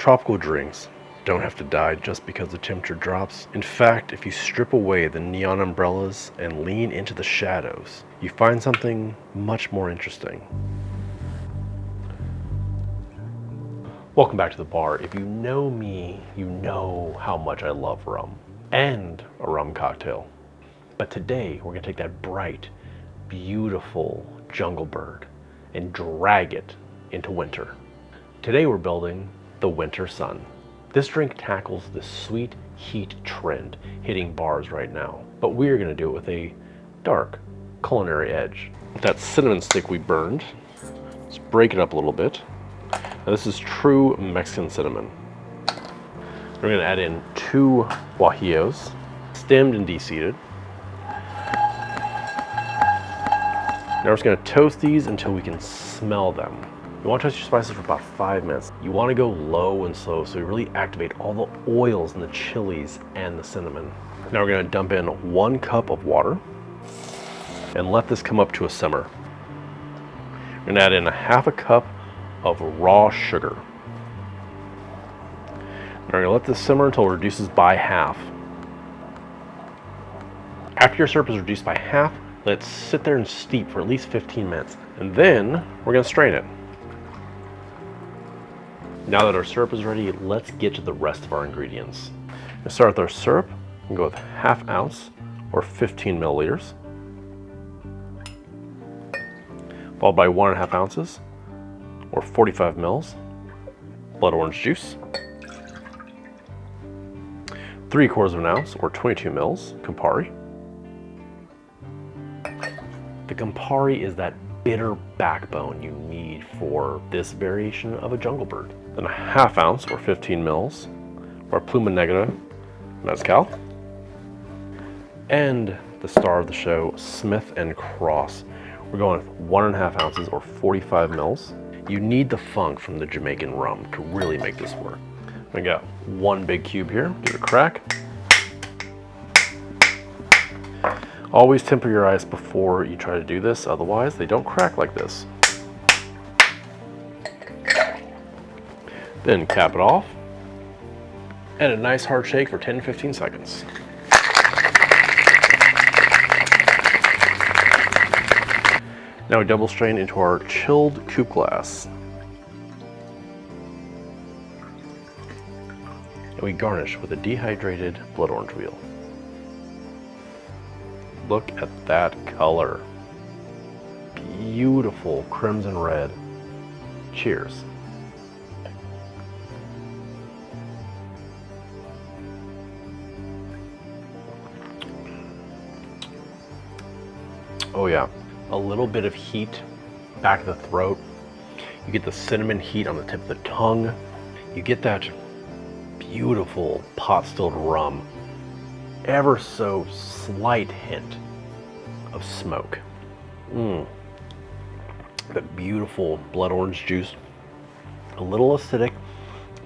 Tropical drinks don't have to die just because the temperature drops. In fact, if you strip away the neon umbrellas and lean into the shadows, you find something much more interesting. Welcome back to the bar. If you know me, you know how much I love rum and a rum cocktail. But today we're gonna take that bright, beautiful jungle bird and drag it into winter. Today we're building the Winter Sun. This drink tackles the sweet heat trend hitting bars right now, but we're gonna do it with a dark culinary edge. With that cinnamon stick we burned, let's break it up a little bit. Now this is true Mexican cinnamon. We're gonna add in 2 guajillos, stemmed and de-seeded. Now we're just gonna toast these until we can smell them. You want to toast your spices for about 5 minutes. You want to go low and slow so you really activate all the oils and the chilies and the cinnamon. Now we're going to dump in 1 cup of water and let this come up to a simmer. We're going to add in 1/2 cup of raw sugar. Now we're going to let this simmer until it reduces by half. After your syrup is reduced by half, let it sit there and steep for at least 15 minutes. And then we're going to strain it. Now that our syrup is ready, let's get to the rest of our ingredients. We'll start with our syrup. We'll go with 1/2 ounce or 15 milliliters, followed by 1.5 ounces or 45 mils blood orange juice, 3/4 of an ounce or 22 mils Campari. The Campari is that bitter backbone you need for this variation of a jungle bird. Then 1/2 ounce or 15 mils or Pluma Negra Mezcal. And the star of the show, Smith & Cross. We're going with 1.5 ounces or 45 mils. You need the funk from the Jamaican rum to really make this work. We got 1 big cube here, give it a crack. Always temper your ice before you try to do this, otherwise they don't crack like this. Then cap it off and a nice hard shake for 10-15 seconds. Now we double strain into our chilled coupe glass. And we garnish with a dehydrated blood orange wheel. Look at that color. Beautiful crimson red. Cheers. Oh yeah, a little bit of heat back of the throat. You get the cinnamon heat on the tip of the tongue. You get that beautiful pot stilled rum. Ever so slight hint of smoke. That beautiful blood orange juice. A little acidic,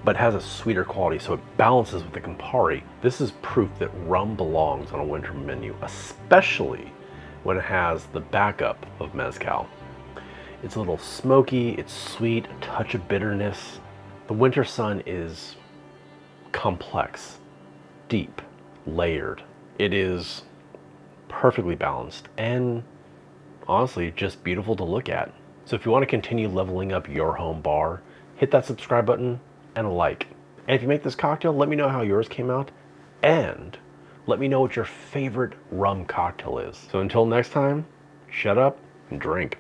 but has a sweeter quality, so it balances with the Campari. This is proof that rum belongs on a winter menu, especially when it has the backup of mezcal. It's a little smoky, it's sweet, a touch of bitterness. The Winter Sun is complex, deep, layered. It is perfectly balanced and honestly just beautiful to look at. So if you want to continue leveling up your home bar, hit that subscribe button and a like. And if you make this cocktail, let me know how yours came out and let me know what your favorite rum cocktail is. So until next time, shut up and drink.